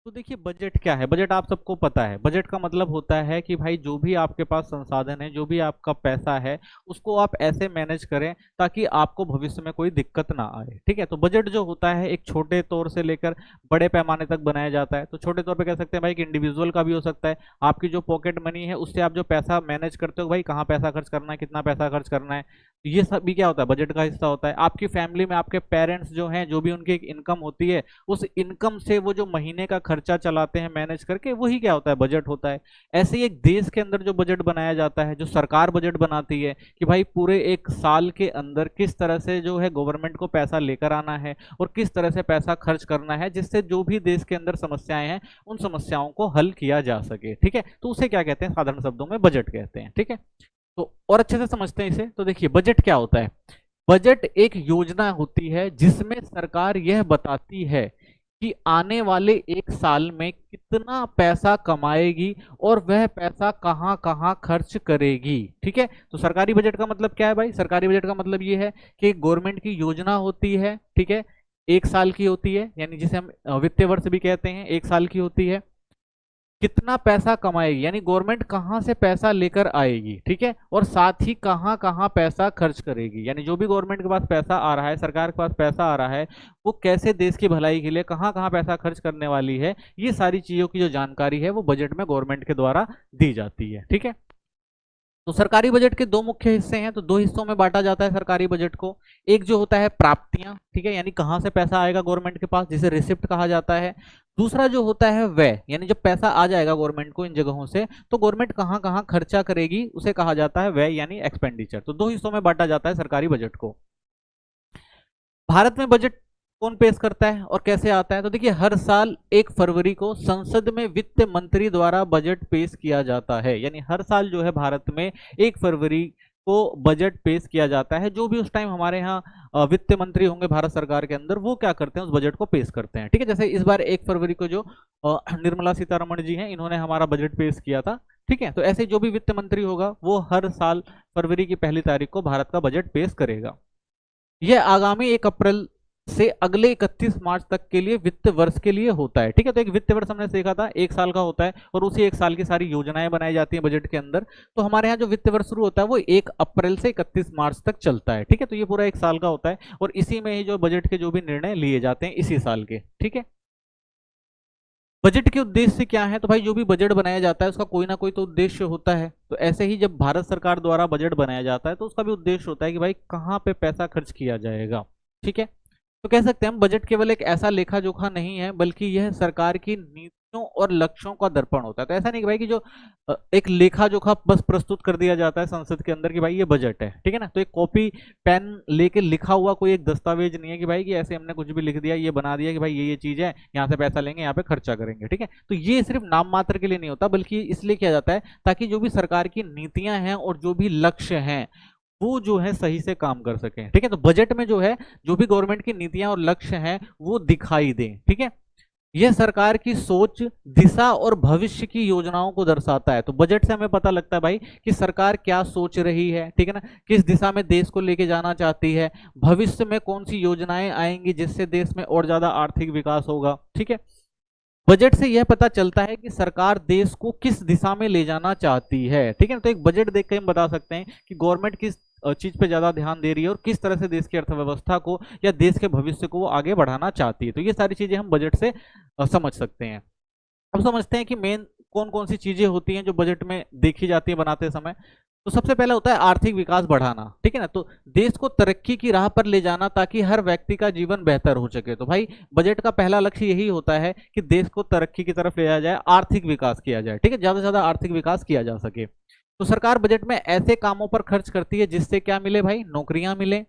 तो देखिए बजट क्या है। बजट आप सबको पता है। बजट का मतलब होता है कि भाई जो भी आपके पास संसाधन है, जो भी आपका पैसा है, उसको आप ऐसे मैनेज करें ताकि आपको भविष्य में कोई दिक्कत ना आए। ठीक है, तो बजट जो होता है एक छोटे तौर से लेकर बड़े पैमाने तक बनाया जाता है। तो छोटे तौर पे कह सकते हैं भाई कि इंडिविजुअल का भी हो सकता है। आपकी जो पॉकेट मनी है उससे आप जो पैसा मैनेज करते हो, भाई कहाँ पैसा खर्च करना है, कितना पैसा खर्च करना है, तो ये सब भी क्या होता है, बजट का हिस्सा होता है। आपकी फैमिली में आपके पेरेंट्स जो हैं, जो भी उनकी एक इनकम होती है, उस इनकम से वो जो महीने का खर्चा चलाते हैं मैनेज करके, वही क्या होता है, बजट होता है। ऐसे ही एक देश के अंदर जो बजट बनाया जाता है, जो सरकार बजट बनाती है कि भाई पूरे एक साल के अंदर किस तरह से जो है गवर्नमेंट को पैसा लेकर आना है और किस तरह से पैसा खर्च करना है, जिससे जो भी देश के अंदर समस्याएं हैं उन समस्याओं को हल किया जा सके। ठीक है, तो उसे क्या कहते हैं, साधारण शब्दों में बजट कहते हैं। ठीक है, तो और अच्छे से समझते हैं इसे। तो देखिए बजट क्या होता है। बजट एक योजना होती है जिसमें सरकार यह बताती है कि आने वाले एक साल में कितना पैसा कमाएगी और वह पैसा कहाँ कहाँ खर्च करेगी। ठीक है, तो सरकारी बजट का मतलब क्या है भाई। सरकारी बजट का मतलब ये है कि गवर्नमेंट की योजना होती है। ठीक है, एक साल की होती है, यानी जिसे हम वित्तीय वर्ष भी कहते हैं, एक साल की होती है। कितना पैसा कमाएगी, यानी गवर्नमेंट कहाँ से पैसा लेकर आएगी। ठीक है, और साथ ही कहाँ कहाँ पैसा खर्च करेगी, यानी जो भी गवर्नमेंट के पास पैसा आ रहा है, सरकार के पास पैसा आ रहा है, वो कैसे देश की भलाई के लिए कहाँ कहाँ पैसा खर्च करने वाली है, ये सारी चीजों की जो जानकारी है वो बजट में गवर्नमेंट के द्वारा दी जाती है। ठीक है, तो सरकारी बजट के दो मुख्य हिस्से हैं। तो दो हिस्सों में बांटा जाता है सरकारी बजट को। एक जो होता है प्राप्तियां, ठीक है, यानी कहां से पैसा आएगा गवर्नमेंट के पास, जिसे रिसिप्ट कहा जाता है। दूसरा जो होता है व्यय, यानी जब पैसा आ जाएगा गवर्नमेंट को इन जगहों से, तो गवर्नमेंट कहां कहां खर्चा करेगी, उसे कहा जाता है व्यय यानी एक्सपेंडिचर। तो दो हिस्सों में बांटा जाता है सरकारी बजट को। भारत में बजट कौन पेश करता है और कैसे आता है। तो देखिए हर साल 1 फरवरी को संसद में वित्त मंत्री द्वारा बजट पेश किया जाता है, यानी हर साल जो है भारत में 1 फरवरी को बजट पेश किया जाता है। जो भी उस टाइम हमारे यहाँ वित्त मंत्री होंगे भारत सरकार के अंदर, वो क्या करते हैं, उस बजट को पेश करते हैं। ठीक है, जैसे इस बार 1 फरवरी को जो निर्मला सीतारमण जी हैं, इन्होंने हमारा बजट पेश किया था। ठीक है, तो ऐसे जो भी वित्त मंत्री होगा वो हर साल फरवरी की पहली तारीख को भारत का बजट पेश करेगा। यह आगामी 1 अप्रैल से अगले 31 मार्च तक के लिए वित्त वर्ष के लिए होता है। ठीक है, तो एक वित्त वर्ष हमने देखा था एक साल का होता है और उसी एक साल की सारी योजनाएं बनाई जाती हैं बजट के अंदर। तो हमारे यहाँ जो वित्त वर्ष शुरू होता है वो 1 अप्रैल से 31 मार्च तक चलता है। ठीक है, तो ये पूरा एक साल का होता है और इसी में ही जो बजट के जो भी निर्णय लिए जाते हैं इसी साल के। ठीक है, बजट के उद्देश्य क्या है। तो भाई जो भी बजट बनाया जाता है उसका कोई ना कोई तो उद्देश्य होता है। तो ऐसे ही जब भारत सरकार द्वारा बजट बनाया जाता है तो उसका भी उद्देश्य होता है कि भाई कहाँ पे पैसा खर्च किया जाएगा। ठीक है, तो कह सकते हैं हम बजट केवल एक ऐसा लेखा जोखा नहीं है, बल्कि यह सरकार की नीतियों और लक्ष्यों का दर्पण होता है। तो ऐसा नहीं कि भाई कि जो एक लेखा जोखा बस प्रस्तुत कर दिया जाता है संसद के अंदर कि भाई ये बजट है। ठीक है ना, तो एक कॉपी पेन लेके लिखा हुआ कोई एक दस्तावेज नहीं है कि भाई कि ऐसे हमने कुछ भी लिख दिया, ये बना दिया कि भाई ये चीज है, यहाँ से पैसा लेंगे, यहाँ पे खर्चा करेंगे। ठीक है, तो ये सिर्फ नाम मात्र के लिए नहीं होता, बल्कि इसलिए किया जाता है ताकि जो भी सरकार की नीतियां हैं और जो भी लक्ष्य हैं वो जो है सही से काम कर सकें। ठीक है, तो बजट में जो है जो भी गवर्नमेंट की नीतियां और लक्ष्य हैं वो दिखाई दें। ठीक है, यह सरकार की सोच, दिशा और भविष्य की योजनाओं को दर्शाता है। तो बजट से हमें पता लगता है भाई कि सरकार क्या सोच रही है। ठीक है ना, किस दिशा में देश को लेके जाना चाहती है, भविष्य में कौन सी योजनाएं आएंगी जिससे देश में और ज्यादा आर्थिक विकास होगा। ठीक है, बजट से यह पता चलता है कि सरकार देश को किस दिशा में ले जाना चाहती है। ठीक है, तो एक बजट देख के हम बता सकते हैं कि गवर्नमेंट किस चीज पे ज्यादा ध्यान दे रही है और किस तरह से देश की अर्थव्यवस्था को या देश के भविष्य को वो आगे बढ़ाना चाहती है। तो ये सारी चीजें हम बजट से समझ सकते हैं। अब समझते हैं कि मेन कौन कौन सी चीजें होती हैं जो बजट में देखी जाती है बनाते समय। तो सबसे पहला होता है आर्थिक विकास बढ़ाना। ठीक है ना, तो देश को तरक्की की राह पर ले जाना ताकि हर व्यक्ति का जीवन बेहतर हो सके। तो भाई बजट का पहला लक्ष्य यही होता है कि देश को तरक्की की तरफ ले जाया जाए, आर्थिक विकास किया जाए। ठीक है, ज्यादा से ज्यादा आर्थिक विकास किया जा सके। तो सरकार बजट में ऐसे कामों पर खर्च करती है जिससे क्या मिले भाई, नौकरियां मिले,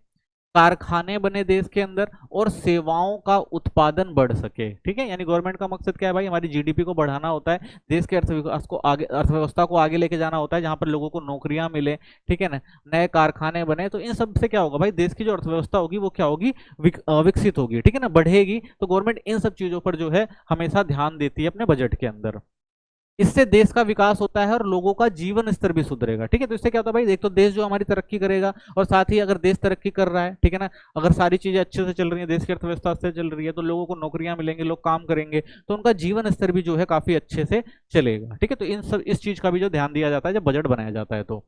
कारखाने बने देश के अंदर और सेवाओं का उत्पादन बढ़ सके। ठीक है, यानी गवर्नमेंट का मकसद क्या है भाई, हमारी जीडीपी को बढ़ाना होता है, देश के अर्थविकास को आगे, अर्थव्यवस्था को आगे लेके जाना होता है, जहां पर लोगों को नौकरियां मिले। ठीक है ना, नए कारखाने बने, तो इन सब से क्या होगा भाई, देश की जो अर्थव्यवस्था होगी वो क्या होगी, विकसित होगी। ठीक है ना, बढ़ेगी। तो गवर्नमेंट इन सब चीजों पर जो है हमेशा ध्यान देती है अपने बजट के अंदर। इससे देश का विकास होता है और लोगों का जीवन स्तर भी सुधरेगा। ठीक है, तो इससे क्या होता है भाई, एक तो देश जो हमारी तरक्की करेगा, और साथ ही अगर देश तरक्की कर रहा है, ठीक है ना, अगर सारी चीजें अच्छे से चल रही है, देश की अर्थव्यवस्था अच्छे से चल रही है, तो लोगों को नौकरियां मिलेंगी, लोग काम करेंगे, तो उनका जीवन स्तर भी जो है काफी अच्छे से चलेगा। ठीक है, तो इन सब इस चीज का भी जो ध्यान दिया जाता है जब बजट बनाया जाता है। तो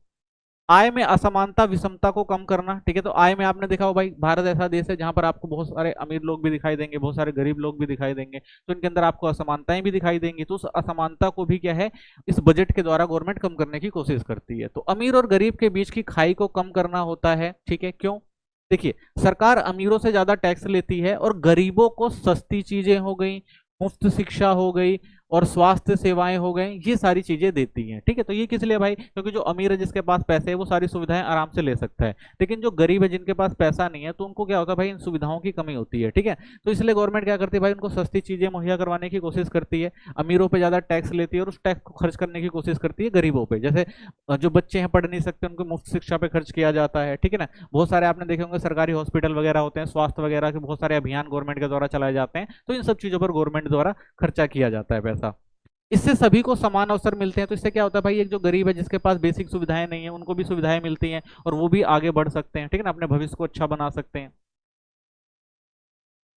आय में असमानता विषमता को कम करना। ठीक है, तो आय में आपने देखा हो भाई, भारत ऐसा देश है जहां पर आपको बहुत सारे अमीर लोग भी दिखाई देंगे, बहुत सारे गरीब लोग भी दिखाई देंगे, तो इनके अंदर आपको असमानताएं भी दिखाई देंगी। तो उस असमानता को भी क्या है, इस बजट के द्वारा गवर्नमेंट कम करने की कोशिश करती है। तो अमीर और गरीब के बीच की खाई को कम करना होता है। ठीक है, क्यों? देखिए, सरकार अमीरों से ज्यादा टैक्स लेती है और गरीबों को सस्ती चीजें हो गई, मुफ्त शिक्षा हो गई, और स्वास्थ्य सेवाएं हो गई, ये सारी चीजें देती हैं। ठीक है, तो ये किस लिए भाई, क्योंकि जो अमीर है जिसके पास पैसे है वो सारी सुविधाएं आराम से ले सकता है, लेकिन जो गरीब है जिनके पास पैसा नहीं है तो उनको क्या होता है भाई, इन सुविधाओं की कमी होती है। ठीक है, तो इसलिए गवर्नमेंट क्या करती है भाई, उनको सस्ती चीजें मुहैया करवाने की कोशिश करती है, अमीरों पे ज्यादा टैक्स लेती है और उस टैक्स को खर्च करने की कोशिश करती है गरीबों पे। जैसे जो बच्चे हैं पढ़ नहीं सकते, उनको मुफ्त शिक्षा पे खर्च किया जाता है। ठीक है ना, बहुत सारे आपने देखे होंगे सरकारी हॉस्पिटल वगैरह होते हैं, स्वास्थ्य वगैरह के बहुत सारे अभियान गवर्नमेंट के द्वारा चलाए जाते हैं, तो इन सब चीजों पर गवर्नमेंट द्वारा खर्चा किया जाता है पैसा। इससे सभी को समान अवसर मिलते हैं। तो इससे क्या होता है भाई, एक जो गरीब है जिसके पास बेसिक सुविधाएं नहीं है, उनको भी सुविधाएं मिलती हैं और वो भी आगे बढ़ सकते हैं। ठीक है ना, अपने भविष्य को अच्छा बना सकते हैं।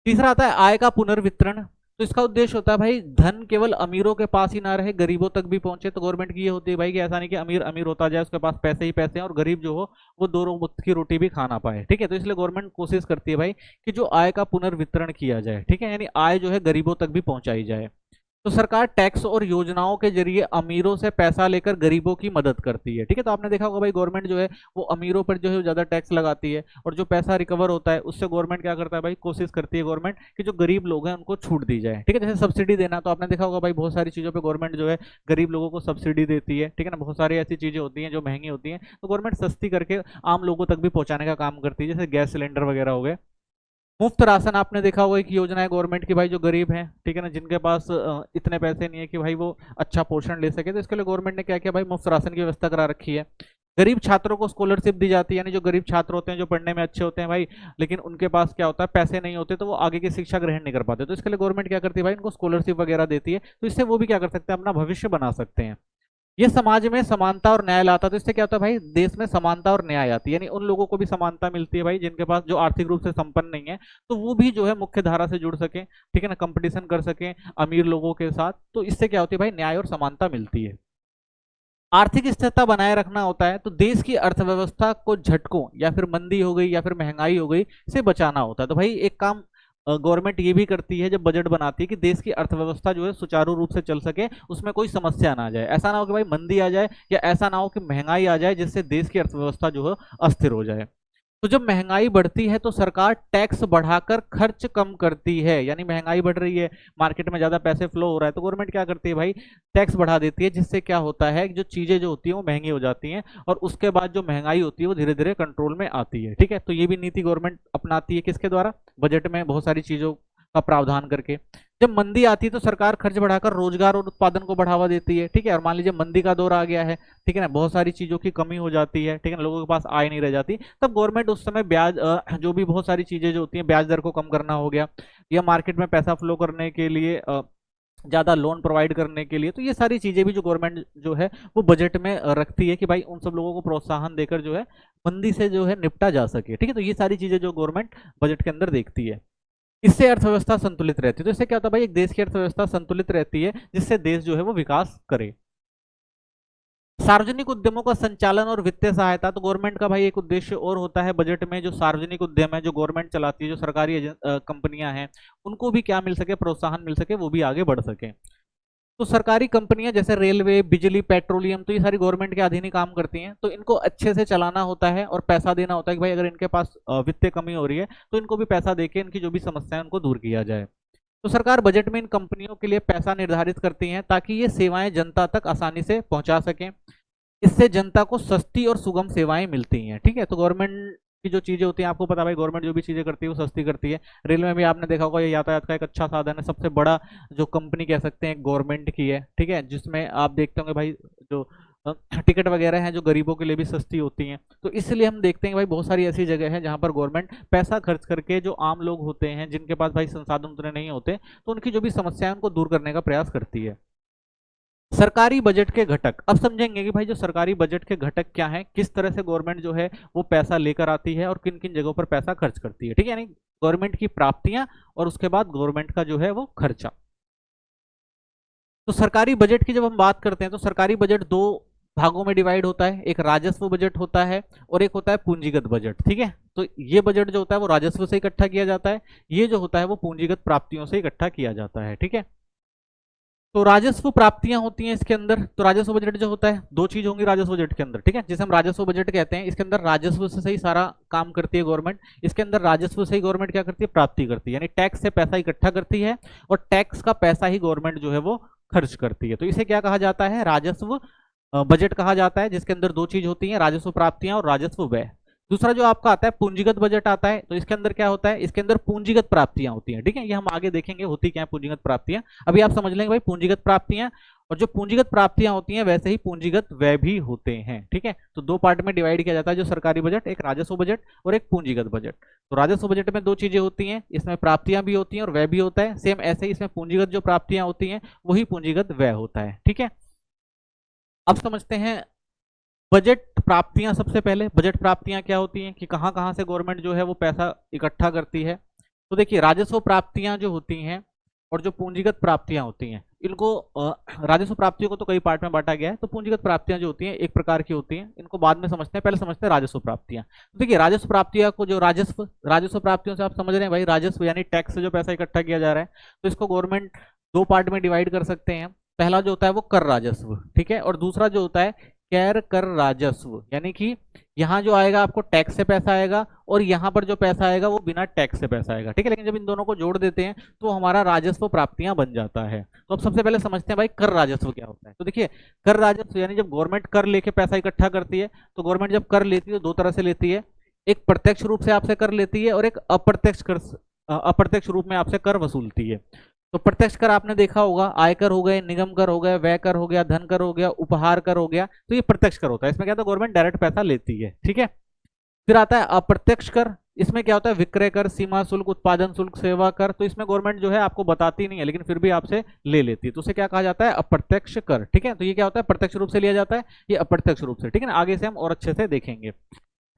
तीसरा आता है आय का पुनर्वितरण। तो इसका उद्देश्य होता है भाई, धन केवल अमीरों के पास ही ना रहे, गरीबों तक भी पहुंचे। तो गवर्नमेंट की ये होती है भाई कि ऐसा नहीं कि अमीर अमीर होता जाए, उसके पास पैसे ही पैसे हैं, और गरीब जो हो वो दो वक्त की रोटी भी खाना पाए। ठीक है, तो इसलिए गवर्नमेंट कोशिश करती है भाई कि जो आय का पुनर्वितरण किया जाए। ठीक है, यानी आय जो है गरीबों तक भी पहुंचाई जाए। तो सरकार टैक्स और योजनाओं के जरिए अमीरों से पैसा लेकर गरीबों की मदद करती है। ठीक है, तो आपने देखा होगा भाई, गवर्नमेंट जो है वो अमीरों पर जो है ज्यादा टैक्स लगाती है, और जो पैसा रिकवर होता है उससे गवर्नमेंट क्या करता है भाई, कोशिश करती है गवर्नमेंट कि जो गरीब लोग हैं उनको छूट दी जाए। ठीक है, जैसे सब्सिडी देना, तो आपने देखा होगा भाई, बहुत सारी चीजों पर गवर्नमेंट जो है गरीब लोगों को सब्सिडी देती है। ठीक है ना, बहुत सारी ऐसी चीजें होती हैं जो महंगी होती हैं, तो गवर्नमेंट सस्ती करके आम लोगों तक भी पहुंचाने का काम करती है, जैसे गैस सिलेंडर वगैरह हो गए। मुफ्त राशन आपने देखा होगा, एक योजना है गवर्नमेंट की भाई, जो गरीब हैं, ठीक है ना, जिनके पास इतने पैसे नहीं है कि भाई वो अच्छा पोषण ले सके, तो इसके लिए गवर्नमेंट ने क्या किया भाई, मुफ्त राशन की व्यवस्था करा रखी है। गरीब छात्रों को स्कॉलरशिप दी जाती है, यानी जो गरीब छात्र होते हैं जो पढ़ने में अच्छे होते हैं भाई, लेकिन उनके पास क्या होता है, पैसे नहीं होते, तो वो आगे की शिक्षा ग्रहण नहीं कर पाते, तो इसके लिए गवर्नमेंट क्या करती है भाई, उनको स्कॉलरशिप वगैरह देती है, तो इससे वो भी क्या कर सकते हैं, अपना भविष्य बना सकते हैं। ये समाज में समानता और न्याय लाता है। तो इससे क्या होता है भाई, देश में समानता और न्याय आती है, यानी उन लोगों को भी समानता मिलती है भाई जिनके पास, जो आर्थिक रूप से संपन्न नहीं है, तो वो भी जो है मुख्य धारा से जुड़ सके। ठीक है ना, कंपटीशन कर सके अमीर लोगों के साथ, तो इससे क्या होती है भाई, न्याय और समानता मिलती है। आर्थिक स्थिरता बनाए रखना होता है, तो देश की अर्थव्यवस्था को झटकों या फिर मंदी हो गई या फिर महंगाई हो गई से बचाना होता है। तो भाई एक काम गवर्नमेंट ये भी करती है जब बजट बनाती है कि देश की अर्थव्यवस्था जो है सुचारू रूप से चल सके, उसमें कोई समस्या ना आ जाए, ऐसा ना हो कि भाई मंदी आ जाए, या ऐसा ना हो कि महंगाई आ जाए जिससे देश की अर्थव्यवस्था जो है अस्थिर हो जाए। तो जब महंगाई बढ़ती है तो सरकार टैक्स बढ़ाकर खर्च कम करती है, यानी महंगाई बढ़ रही है, मार्केट में ज्यादा पैसे फ्लो हो रहा है, तो गवर्नमेंट क्या करती है भाई, टैक्स बढ़ा देती है, जिससे क्या होता है कि जो चीजें जो होती हैं वो महंगी हो जाती हैं, और उसके बाद जो महंगाई होती है वो धीरे धीरे कंट्रोल में आती है। ठीक है, तो ये भी नीति गवर्नमेंट अपनाती है, किसके द्वारा, बजट में बहुत सारी चीजों का प्रावधान करके। जब मंदी आती है तो सरकार खर्च बढ़ाकर रोजगार और उत्पादन को बढ़ावा देती है। ठीक है, और मान लीजिए मंदी का दौर आ गया है, ठीक है ना, बहुत सारी चीजों की कमी हो जाती है, ठीक है ना, लोगों के पास आय नहीं रह जाती, तब गवर्नमेंट उस समय ब्याज जो भी बहुत सारी चीजें जो होती हैं, ब्याज दर को कम करना हो गया, या मार्केट में पैसा फ्लो करने के लिए ज्यादा लोन प्रोवाइड करने के लिए, तो ये सारी चीजें भी जो गवर्नमेंट जो है वो बजट में रखती है कि भाई उन सब लोगों को प्रोत्साहन देकर जो है मंदी से जो है निपटा जा सके। ठीक है, तो ये सारी चीजें जो गवर्नमेंट बजट के अंदर देखती है, इससे अर्थव्यवस्था संतुलित रहती है। तो इससे क्या होता है भाई, एक देश की अर्थव्यवस्था संतुलित रहती है, जिससे देश जो है वो विकास करे। सार्वजनिक उद्यमों का संचालन और वित्तीय सहायता, तो गवर्नमेंट का भाई एक उद्देश्य और होता है बजट में, जो सार्वजनिक उद्यम है जो गवर्नमेंट चलाती है, जो सरकारी कंपनियां हैं, उनको भी क्या मिल सके, प्रोत्साहन मिल सके, वो भी आगे बढ़ सके। तो सरकारी कंपनियां जैसे रेलवे, बिजली, पेट्रोलियम, तो ये सारी गवर्नमेंट के अधीन ही काम करती हैं, तो इनको अच्छे से चलाना होता है और पैसा देना होता है कि भाई अगर इनके पास वित्तीय कमी हो रही है तो इनको भी पैसा देके इनकी जो भी समस्या है उनको दूर किया जाए। तो सरकार बजट में इन कंपनियों के लिए पैसा निर्धारित करती है ताकि ये सेवाएं जनता तक आसानी से पहुंचा सकें। इससे जनता को सस्ती और सुगम सेवाएं मिलती हैं। ठीक है, तो गवर्नमेंट की जो चीजें होती हैं, आपको पता है भाई, गवर्नमेंट जो भी चीजें करती है वो सस्ती करती है। रेलवे में आपने देखा होगा, ये यातायात का एक अच्छा साधन है, सबसे बड़ा जो कंपनी कह सकते हैं गवर्नमेंट की है। ठीक है, जिसमें आप देखते होंगे भाई, जो टिकट वगैरह हैं जो गरीबों के लिए भी सस्ती होती हैं, तो इसलिए हम देखते हैं भाई बहुत सारी ऐसी जगह है जहां पर गवर्नमेंट पैसा खर्च करके जो आम लोग होते हैं जिनके पास भाई संसाधन उतने नहीं होते, तो उनकी जो भी समस्या है उनको दूर करने का प्रयास करती है। सरकारी बजट के घटक अब समझेंगे कि भाई जो सरकारी बजट के घटक क्या है, किस तरह से गवर्नमेंट जो है वो पैसा लेकर आती है और किन किन जगहों पर पैसा खर्च करती है। ठीक है, यानी गवर्नमेंट की प्राप्तियां और उसके बाद गवर्नमेंट का जो है वो खर्चा। तो सरकारी बजट की जब हम बात करते हैं तो सरकारी बजट दो भागों में डिवाइड होता है, एक राजस्व बजट होता है और एक होता है पूंजीगत बजट। ठीक है, तो ये बजट जो होता है वो राजस्व से इकट्ठा किया जाता है, ये जो होता है वो पूंजीगत प्राप्तियों से इकट्ठा किया जाता है। ठीक है, तो राजस्व प्राप्तियां होती हैं इसके अंदर। तो राजस्व बजट जो होता है, दो चीज होंगी राजस्व बजट के अंदर। ठीक है, जिसे हम राजस्व बजट कहते हैं, इसके अंदर राजस्व से ही सारा काम करती है गवर्नमेंट। इसके अंदर राजस्व से ही गवर्नमेंट क्या करती है, प्राप्ति करती है, यानी टैक्स से पैसा इकट्ठा करती है और टैक्स का पैसा ही गवर्नमेंट जो है वो खर्च करती है। तो इसे क्या कहा जाता है, राजस्व बजट कहा जाता है, जिसके अंदर दो चीज होती है, राजस्व प्राप्तियां और राजस्व व्यय। दूसरा जो आपका आता है पूंजीगत बजट आता है, तो इसके अंदर क्या होता है, इसके अंदर पूंजीगत प्राप्तियां होती हैं। ठीक है, ये हम आगे देखेंगे होती क्या है पूंजीगत प्राप्तियां। अभी आप समझ लेंगे भाई पूंजीगत प्राप्तियां, और जो पूंजीगत प्राप्तियां होती हैं वैसे ही पूंजीगत व्यय भी होते हैं। ठीक है, तो दो पार्ट में डिवाइड किया जाता है जो सरकारी बजट, एक राजस्व बजट और एक पूंजीगत बजट। तो राजस्व बजट में दो चीजें होती हैं, इसमें प्राप्तियां भी होती हैं और व्यय भी होता है। सेम ऐसे ही इसमें पूंजीगत जो प्राप्तियां होती हैं वही पूंजीगत व्यय होता है। ठीक है, अब समझते हैं बजट प्राप्तियां। सबसे पहले बजट प्राप्तियां क्या होती हैं कि कहां कहां से गवर्नमेंट जो है वो पैसा इकट्ठा करती है। तो देखिए राजस्व प्राप्तियां जो होती हैं और जो पूंजीगत प्राप्तियां होती हैं, इनको राजस्व प्राप्तियों को तो कई पार्ट में बांटा गया है। तो पूंजीगत प्राप्तियां जो होती हैं एक प्रकार की होती हैं, इनको बाद में समझते हैं, पहले समझते हैं राजस्व प्राप्तियां। तो देखिए राजस्व प्राप्तियां को जो राजस्व प्राप्तियों से आप समझ रहे हैं भाई, राजस्व यानी टैक्स से जो पैसा इकट्ठा किया जा रहा है, तो इसको गवर्नमेंट दो पार्ट में डिवाइड कर सकते हैं। पहला जो होता है वो कर राजस्व, ठीक है, और दूसरा जो होता है कैर कर राजस्व, यानी कि यहाँ जो आएगा आपको टैक्स से पैसा आएगा और यहाँ पर जो पैसा आएगा वो बिना टैक्स से पैसा आएगा। ठीक है, लेकिन जब इन दोनों को जोड़ देते हैं तो हमारा राजस्व प्राप्तियां बन जाता है। तो अब सबसे पहले समझते हैं भाई कर राजस्व क्या होता है। तो देखिए कर राजस्व यानी जब गवर्नमेंट कर लेके पैसा इकट्ठा करती है, तो गवर्नमेंट जब कर लेती है तो दो तरह से लेती है, एक प्रत्यक्ष रूप से आपसे कर लेती है और एक अप्रत्यक्ष रूप में आपसे कर वसूलती है। तो प्रत्यक्ष कर आपने देखा होगा, आयकर हो गए, निगम कर हो गए, व्यय कर हो गया, धन कर हो गया, उपहार कर हो गया, तो ये प्रत्यक्ष कर होता है। इसमें क्या होता है, गवर्नमेंट डायरेक्ट पैसा लेती है। ठीक है, फिर आता है अप्रत्यक्ष कर। इसमें क्या होता है, विक्रय कर, सीमा शुल्क, उत्पादन शुल्क, सेवा कर। तो इसमें गवर्नमेंट जो है आपको बताती नहीं है लेकिन फिर भी आपसे ले लेती है, तो उसे क्या कहा जाता है, अप्रत्यक्ष कर। ठीक है, तो ये क्या होता है, प्रत्यक्ष रूप से लिया जाता है, ये अप्रत्यक्ष रूप से। ठीक है ना, आगे से हम और अच्छे से देखेंगे।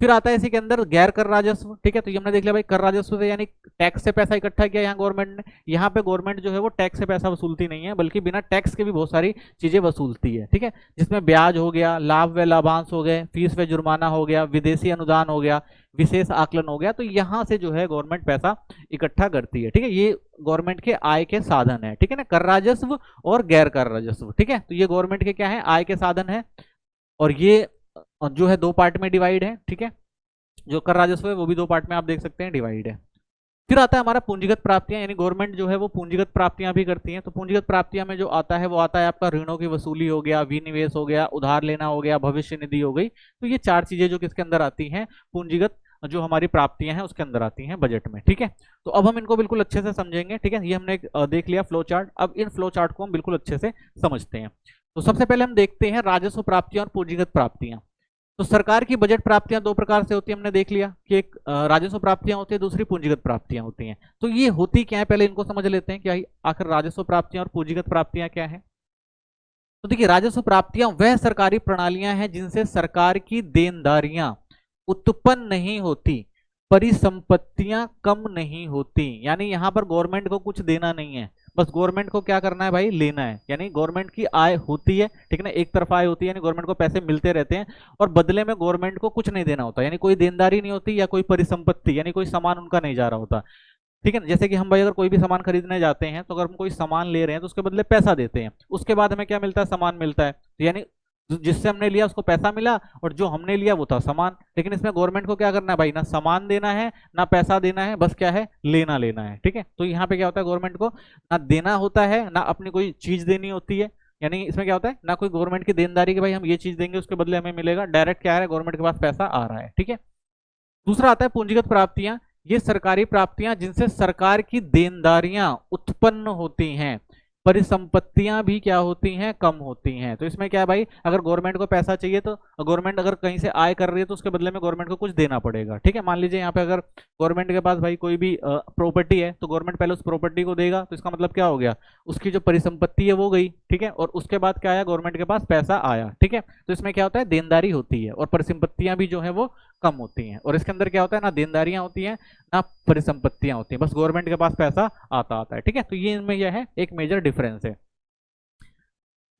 फिर आता है इसी के अंदर गैर कर राजस्व। ठीक है, तो ये हमने देख लिया भाई, कर राजस्व से यानी टैक्स से पैसा इकट्ठा किया यहाँ गवर्नमेंट ने। यहाँ पे गवर्नमेंट जो है वो टैक्स से पैसा वसूलती नहीं है, बल्कि बिना टैक्स के भी बहुत सारी चीजें वसूलती है। ठीक है, जिसमें ब्याज हो गया, लाभ व लाभांश हो गए, फीस व जुर्माना हो गया, विदेशी अनुदान हो गया, विशेष आकलन हो गया। तो यहाँ से जो है गवर्नमेंट पैसा इकट्ठा करती है। ठीक है, ये गवर्नमेंट के आय के साधन है। ठीक है ना, कर राजस्व और गैर कर राजस्व। ठीक है, तो ये गवर्नमेंट के क्या है, आय के साधन है, और ये जो है दो पार्ट में डिवाइड है। ठीक है, जो कर राजस्व है वो भी दो पार्ट में आप देख सकते हैं डिवाइड है। फिर आता है हमारा पूंजीगत प्राप्तियां, यानी गवर्नमेंट जो है वो पूंजीगत प्राप्तियां भी करती है। तो पूंजीगत प्राप्तियां में जो आता है वो आता है आपका ऋणों की वसूली हो गया, विनिवेश हो गया, उधार लेना हो गया, भविष्य निधि हो गई। तो ये चार चीजें जो किसके अंदर आती हैं, पूंजीगत जो हमारी प्राप्तियां हैं उसके अंदर आती हैं बजट में। ठीक है, तो अब हम इनको बिल्कुल अच्छे से समझेंगे। ठीक है, ये हमने देख लिया फ्लो चार्ट। अब इन फ्लो चार्ट को हम बिल्कुल अच्छे से समझते हैं। तो सबसे पहले हम देखते हैं राजस्व प्राप्तियां और पूंजीगत प्राप्तियां। तो सरकार की बजट प्राप्तियां दो प्रकार से होती है, हमने देख लिया कि एक राजस्व प्राप्तियां होती है, दूसरी पूंजीगत प्राप्तियां होती हैं। तो ये होती क्या है, पहले इनको समझ लेते हैं कि आखिर राजस्व प्राप्तियां और पूंजीगत प्राप्तियां क्या है। तो देखिए राजस्व प्राप्तियां वह सरकारी प्रणालियां हैं जिनसे सरकार की देनदारियां उत्पन्न नहीं होती, परिसंपत्तियां कम नहीं होती। यानी यहां पर गवर्नमेंट को कुछ देना नहीं है, बस गवर्नमेंट को क्या करना है भाई, लेना है। यानी गवर्नमेंट की आय होती है, ठीक है ना, एक तरफा आय होती है, यानी गवर्नमेंट को पैसे मिलते रहते हैं और बदले में गवर्नमेंट को कुछ नहीं देना होता, यानी कोई देनदारी नहीं होती या कोई परिसंपत्ति, यानी कोई सामान उनका नहीं जा रहा होता। ठीक है ना, जैसे कि हम भाई अगर कोई भी सामान खरीदने जाते हैं तो अगर हम कोई सामान ले रहे हैं तो उसके बदले पैसा देते हैं, उसके बाद हमें क्या मिलता है, सामान मिलता है। तो यानी जिससे हमने लिया उसको पैसा मिला और जो हमने लिया वो था सामान। लेकिन इसमें गवर्नमेंट को क्या करना है भाई, ना सामान देना है ना पैसा देना है, बस क्या है, लेना लेना है। ठीक है, तो यहाँ पे क्या होता है, गवर्नमेंट को ना देना होता है ना अपनी कोई चीज देनी होती है। यानी इसमें क्या होता है, ना कोई गवर्नमेंट की देनदारी की भाई हम ये चीज देंगे उसके बदले हमें मिलेगा, डायरेक्ट क्या है, गवर्नमेंट के पास पैसा आ रहा है। ठीक है, दूसरा आता है पूंजीगत प्राप्तियां। ये सरकारी प्राप्तियां जिनसे सरकार की देनदारियां उत्पन्न होती हैं, परिसंपत्तियां भी क्या होती हैं, कम होती हैं। तो इसमें क्या है भाई, अगर गवर्नमेंट को पैसा चाहिए तो गवर्नमेंट अगर कहीं से आय कर रही है तो उसके बदले में गवर्नमेंट को कुछ देना पड़ेगा। ठीक है, मान लीजिए यहाँ पे अगर गवर्नमेंट के पास भाई कोई भी प्रॉपर्टी है तो गवर्नमेंट पहले उस प्रॉपर्टी को देगा, तो इसका मतलब क्या हो गया, उसकी जो परिसंपत्ति है वो गई। ठीक है, और उसके बाद क्या आया, गवर्नमेंट के पास पैसा आया, ठीक है। तो इसमें क्या होता है, देनदारी होती है और परिसंपत्तियां भी जो है वो कम होती हैं। और इसके अंदर क्या होता है, ना देनदारियां होती हैं ना परिसंपत्तियां होती हैं, बस गवर्नमेंट के पास पैसा आता आता है, ठीक है। तो ये इनमें यह है एक मेजर डिफरेंस है,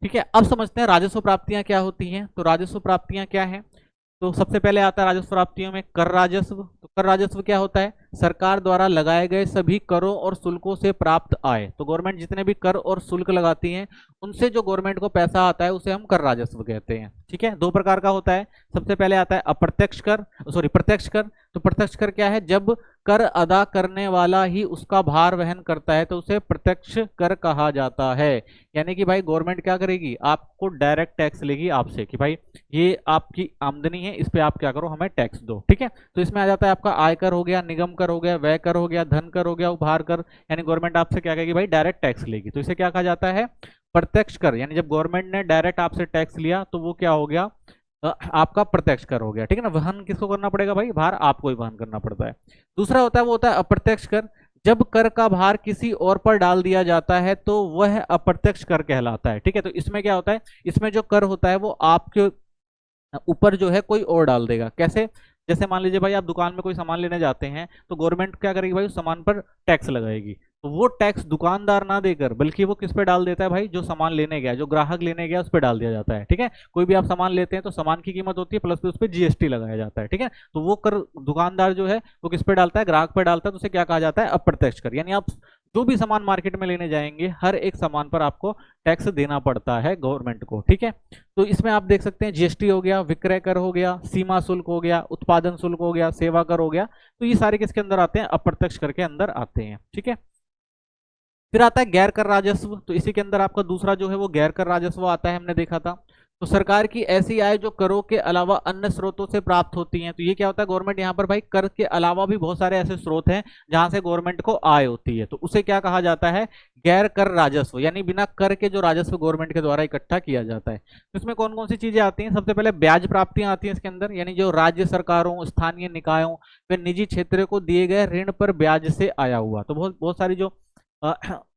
ठीक है। अब समझते हैं राजस्व प्राप्तियां क्या होती हैं। तो राजस्व प्राप्तियां क्या है, तो सबसे पहले आता है राजस्व प्राप्तियों में कर राजस्व। तो कर राजस्व क्या होता है, सरकार द्वारा लगाए गए सभी करों और शुल्कों से प्राप्त आय। तो गवर्नमेंट जितने भी कर और शुल्क लगाती है उनसे जो गवर्नमेंट को पैसा आता है उसे हम कर राजस्व कहते हैं, ठीक है। दो प्रकार का होता है, सबसे पहले आता है अप्रत्यक्ष कर, सॉरी प्रत्यक्ष कर। तो प्रत्यक्ष कर क्या है, जब कर अदा करने वाला ही उसका भार वहन करता है तो उसे प्रत्यक्ष कर कहा जाता है। यानी कि भाई गवर्नमेंट क्या करेगी, आपको डायरेक्ट टैक्स लेगी आपसे कि भाई ये आपकी आमदनी है, इस पे आप क्या करो, हमें टैक्स दो, ठीक है। तो इसमें आ जाता है आपका आयकर हो गया, निगम कर हो गया, व्यय कर हो गया, धन कर हो गया, उपहार कर। यानी गवर्नमेंट आपसे क्या कहेगी, भाई डायरेक्ट टैक्स लेगी, तो इसे क्या कहा जाता है, प्रत्यक्ष कर। यानी जब गवर्नमेंट ने डायरेक्ट आपसे टैक्स लिया तो वो क्या हो गया, आपका प्रत्यक्ष कर हो गया, ठीक है ना। वहन किसको करना पड़ेगा, भाई भार आपको ही वहन करना पड़ता है। दूसरा होता है वो होता है अप्रत्यक्ष कर। जब कर का भार किसी और पर डाल दिया जाता है तो वह अप्रत्यक्ष कर कहलाता है, ठीक है। तो इसमें क्या होता है, इसमें जो कर होता है वो आपके ऊपर जो है कोई और डाल देगा। कैसे, जैसे मान लीजिए भाई आप दुकान में कोई सामान लेने जाते हैं तो गवर्नमेंट क्या करेगी, भाई उस सामान पर टैक्स लगाएगी। तो वो टैक्स दुकानदार ना देकर बल्कि वो किस पे डाल देता है, भाई जो सामान लेने गया, जो ग्राहक लेने गया उस पर डाल दिया जाता है, ठीक है। कोई भी आप सामान लेते हैं तो सामान की कीमत होती है प्लस उस पर जीएसटी लगाया जाता है, ठीक है। तो वो कर दुकानदार जो है वो किस पे डालता है, ग्राहक पे डालता है, तो उसे क्या कहा जाता है, अप्रत्यक्ष कर। यानी आप जो भी सामान मार्केट में लेने जाएंगे हर एक सामान पर आपको टैक्स देना पड़ता है गवर्नमेंट को, ठीक है। तो इसमें आप देख सकते हैं जीएसटी हो गया, विक्रय कर हो गया, सीमा शुल्क हो गया, उत्पादन शुल्क हो गया, सेवा कर हो गया। तो ये सारे किसके अंदर आते हैं, अप्रत्यक्ष कर के अंदर आते हैं, ठीक है। फिर आता है गैर कर राजस्व। तो इसी के अंदर आपका दूसरा जो है वो गैर कर राजस्व आता है, हमने देखा था। तो सरकार की ऐसी आय जो करों के अलावा अन्य स्रोतों से प्राप्त होती हैं। तो ये क्या होता है, गवर्नमेंट यहाँ पर भाई कर के अलावा भी बहुत सारे ऐसे स्रोत हैं जहां से गवर्नमेंट को आय होती है, तो उसे क्या कहा जाता है, गैर कर राजस्व। यानी बिना कर के जो राजस्व गवर्नमेंट के द्वारा इकट्ठा किया जाता है। तो इसमें कौन कौन सी चीजें आती हैं, सबसे पहले ब्याज प्राप्तियां आती हैं इसके अंदर। यानी जो राज्य सरकारों, स्थानीय निकायों व निजी क्षेत्र को दिए गए ऋण पर ब्याज से आया हुआ। तो बहुत बहुत सारी जो अ,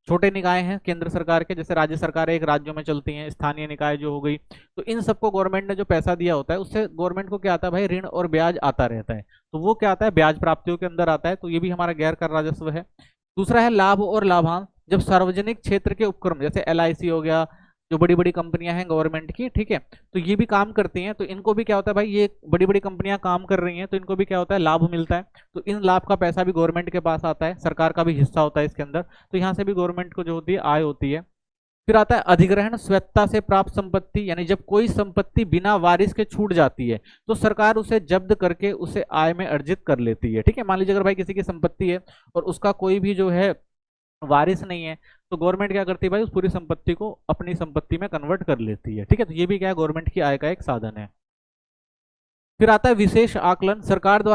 छोटे निकाय हैं केंद्र सरकार के, जैसे राज्य सरकार एक राज्यों में चलती हैं, स्थानीय निकाय जो हो गई, तो इन सबको गवर्नमेंट ने जो पैसा दिया होता है उससे गवर्नमेंट को क्या आता है, भाई ऋण और ब्याज आता रहता है। तो वो क्या आता है, ब्याज प्राप्तियों के अंदर आता है। तो ये भी हमारा गैर कर राजस्व है। दूसरा है लाभ और लाभांश। जब सार्वजनिक क्षेत्र के उपक्रम जैसे एलआईसी हो गया, जो बड़ी बड़ी कंपनियां हैं गवर्नमेंट की, ठीक है, तो ये भी काम करती हैं, तो इनको भी क्या होता है, भाई ये बड़ी बड़ी कंपनियां काम कर रही हैं तो इनको भी क्या होता है, लाभ मिलता है। तो इन लाभ का पैसा भी गवर्नमेंट के पास आता है, सरकार का भी हिस्सा होता है इसके अंदर। तो यहाँ से भी गवर्नमेंट को जो होती है आय होती है। फिर आता है अधिग्रहण स्वेच्छा से प्राप्त संपत्ति। यानी जब कोई संपत्ति बिना वारिस के छूट जाती है तो सरकार उसे जब्त करके उसे आय में अर्जित कर लेती है, ठीक है। मान लीजिए अगर भाई किसी की संपत्ति है और उसका कोई भी जो है वारिस नहीं है तो गवर्नमेंट क्या करती है, भाई उस पूरी संपत्ति को अपनी संपत्ति में कन्वर्ट कर लेती है, ठीक है। तो ये भी क्या है, गवर्नमेंट की आय का एक साधन है। फिर आता है विशेष आकलन। सरकार द्वारा